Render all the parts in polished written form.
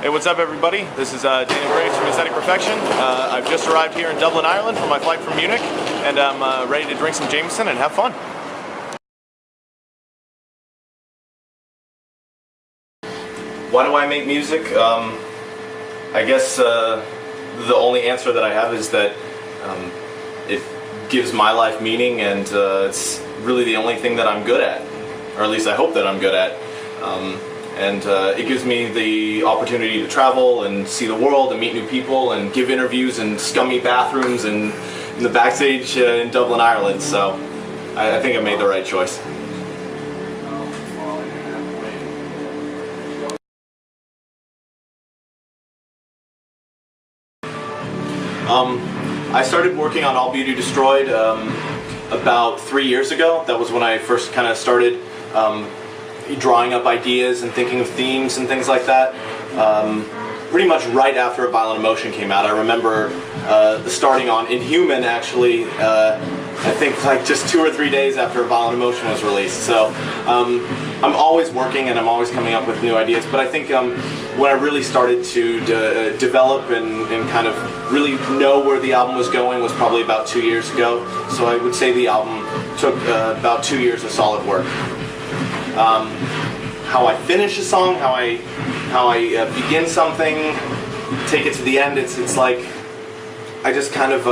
Hey, what's up everybody? This is Dani Kammler from Aesthetic Perfection. I've just arrived here in Dublin, Ireland for my flight from Munich, and I'm ready to drink some Jameson and have fun. Why do I make music? I guess the only answer that I have is that it gives my life meaning, and it's really the only thing that I'm good at, or at least I hope that I'm good at. It gives me the opportunity to travel and see the world and meet new people and give interviews in scummy bathrooms and in the backstage in Dublin, Ireland. So I think I made the right choice. I started working on All Beauty Destroyed about 3 years ago. That was when I first kind of started drawing up ideas and thinking of themes and things like that. Pretty much right after A Violent Emotion came out. I remember starting on Inhuman actually, I think like just 2 or 3 days after A Violent Emotion was released. So I'm always working and I'm always coming up with new ideas, but I think when I really started to develop and kind of really know where the album was going was probably about 2 years ago. So I would say the album took about 2 years of solid work. How I finish a song, how I begin something, take it to the end, it's like I just kind of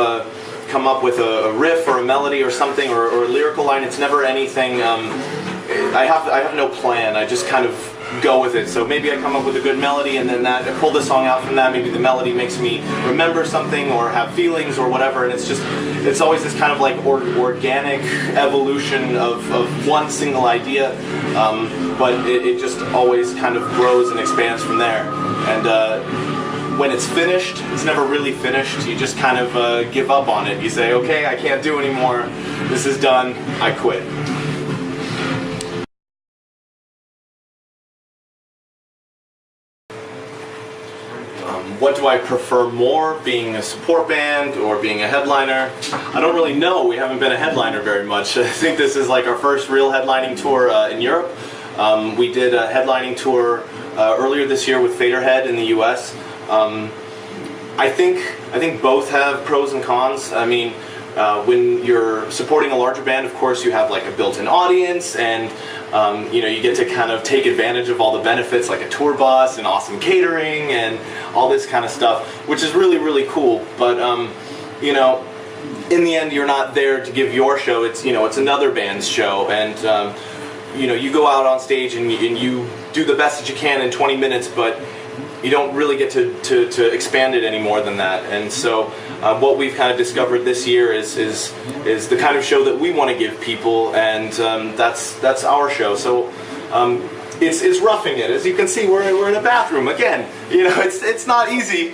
come up with a riff or a melody or something or a lyrical line. It's never anything, I have no plan, I just kind of go with it. So maybe I come up with a good melody and then I pull the song out from that. Maybe the melody makes me remember something or have feelings or whatever, and it's always this kind of like organic evolution of one single idea, but it just always kind of grows and expands from there. And when it's finished, it's never really finished. You just kind of give up on it. You say, okay, I can't do anymore, this is done, I quit. What do I prefer more, being a support band or being a headliner? I don't really know. We haven't been a headliner very much. I think this is like our first real headlining tour in Europe. We did a headlining tour earlier this year with Faderhead in the US. I think both have pros and cons. I mean, when you're supporting a larger band, of course, you have like a built-in audience, and you know, you get to kind of take advantage of all the benefits like a tour bus and awesome catering and all this kind of stuff, which is really, really cool. But you know, in the end, you're not there to give your show. It's, you know, it's another band's show, and you know, you go out on stage and you do the best that you can in 20 minutes, but you don't really get to expand it any more than that. And so what we've kind of discovered this year is the kind of show that we want to give people, and that's our show. So it's roughing it. As you can see, we're in a bathroom again. You know, it's not easy.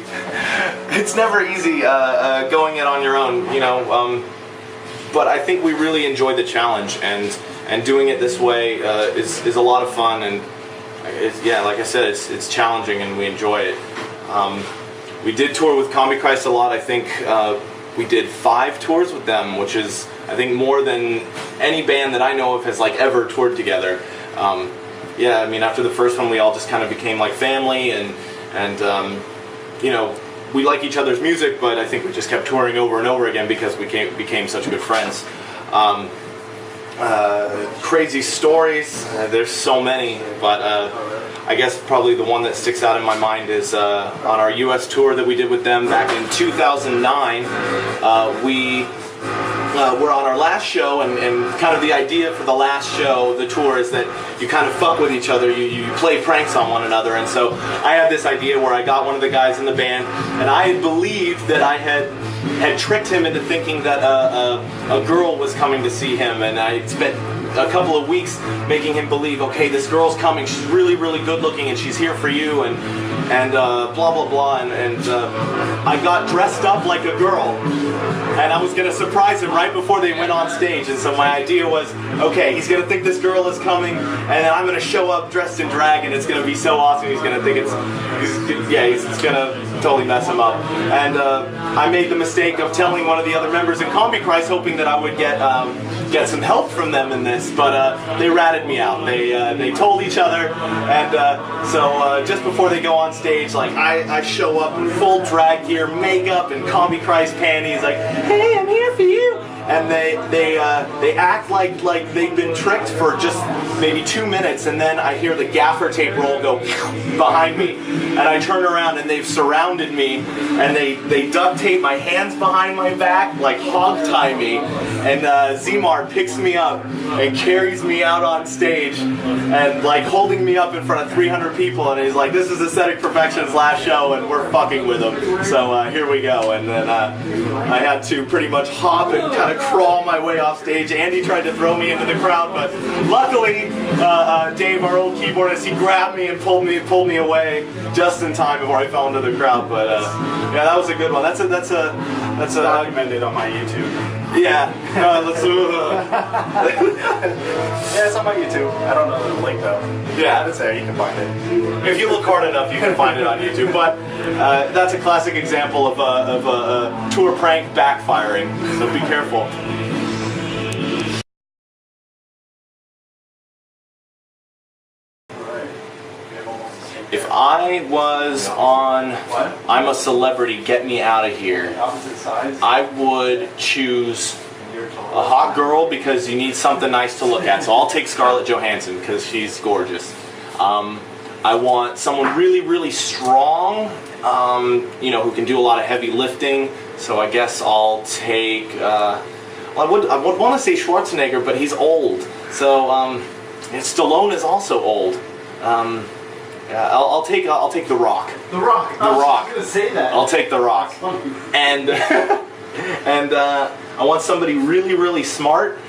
It's never easy going it on your own. You know, but I think we really enjoy the challenge, and doing it this way is a lot of fun. And yeah, like I said, it's challenging and we enjoy it. We did tour with Combichrist a lot. I think we did 5 tours with them, which is, I think, more than any band that I know of has like ever toured together. Yeah, I mean, after the first one, we all just kind of became like family, and you know, we like each other's music, but I think we just kept touring over and over again because we became such good friends. Crazy stories, there's so many, but I guess probably the one that sticks out in my mind is on our US tour that we did with them back in 2009. We were on our last show, and kind of the idea for the last show, the tour, is that you kind of fuck with each other, you play pranks on one another. And so I had this idea where I got one of the guys in the band, and I believed that I had tricked him into thinking that a girl was coming to see him, and I spent a couple of weeks making him believe, okay, this girl's coming, she's really, really good looking, and she's here for you, and blah blah blah, and I got dressed up like a girl, and I was gonna surprise him right before they went on stage. And so my idea was, okay, he's gonna think this girl is coming, and then I'm gonna show up dressed in drag, and it's gonna be so awesome. He's gonna think it's gonna totally mess him up. And I made the mistake of telling one of the other members in Combichrist, hoping that I would get get some help from them in this, but they ratted me out. They told each other, and so just before they go on stage, like I show up in full drag gear, makeup, and Combi Christ panties, like, hey, I'm here for you. And they act like they've been tricked for just maybe 2 minutes, and then I hear the gaffer tape roll go behind me, and I turn around and they've surrounded me, and they duct tape my hands behind my back, like hog tie me, and Zmar picks me up and carries me out on stage, and like holding me up in front of 300 people, and he's like, this is Aesthetic Perfection's last show, and we're fucking with him. So here we go, and then I had to pretty much hop and kind of crawl my way off stage. Andy tried to throw me into the crowd, but luckily Dave, our old keyboardist, he grabbed me and pulled me away just in time before I fell into the crowd. But yeah, that was a good one. That's documented on my YouTube. Yeah. Yeah, it's on my YouTube. I don't know the link though. Yeah, it's there. You can find it. If you look hard enough, you can find it on YouTube. But that's a classic example of a tour prank backfiring. So be careful. If I was on I'm a Celebrity, Get Me Out of Here, I would choose a hot girl because you need something nice to look at. So I'll take Scarlett Johansson because she's gorgeous. I want someone really, really strong, you know, who can do a lot of heavy lifting. So I guess I'll take, I would want to say Schwarzenegger, but he's old. So and Stallone is also old. Yeah, I'll take The Rock. The Rock. The Rock. I was gonna say that. I'll take The Rock. And and I want somebody really, really smart.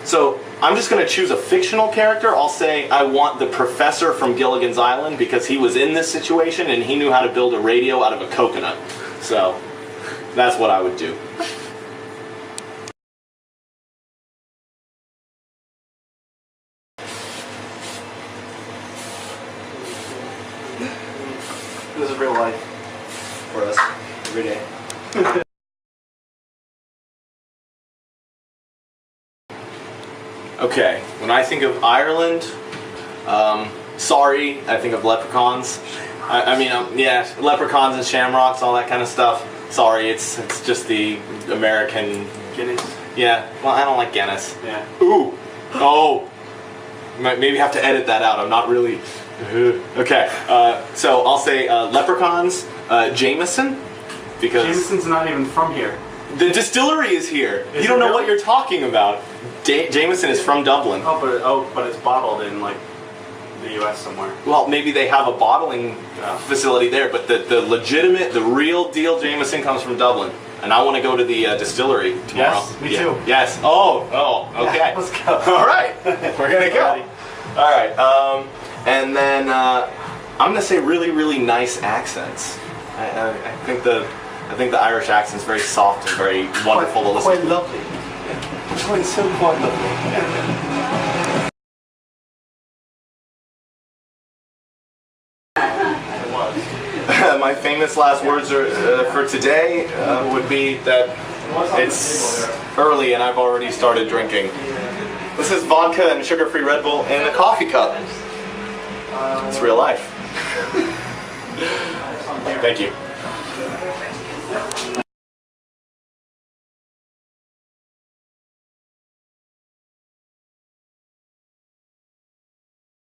So I'm just gonna choose a fictional character. I'll say I want the professor from Gilligan's Island because he was in this situation and he knew how to build a radio out of a coconut. So that's what I would do. This is real life for us every day. Okay, when I think of Ireland, sorry, I think of leprechauns. I mean, yeah, leprechauns and shamrocks, all that kind of stuff. Sorry, it's just the American Guinness. Yeah, well, I don't like Guinness. Yeah. Ooh, oh, maybe have to edit that out. I'm not really. Okay, so I'll say leprechauns, Jameson, because Jameson's not even from here. The distillery is here. You don't know what you're talking about. Jameson is from Dublin. But it's bottled in like the U.S. somewhere. Well, maybe they have a bottling facility there, but the legitimate, the real deal Jameson comes from Dublin. And I want to go to the distillery tomorrow. Yes, me too. Yes. Oh, okay. Yeah, let's go. All right, we're gonna go. All right. And then I'm gonna say really, really nice accents. I think the Irish accent's very soft and very wonderful to listen to. Quite lovely. Quite so quite lovely. My famous last words for today would be that it's early and I've already started drinking. This is vodka and sugar-free Red Bull in a coffee cup. It's real life. Thank you.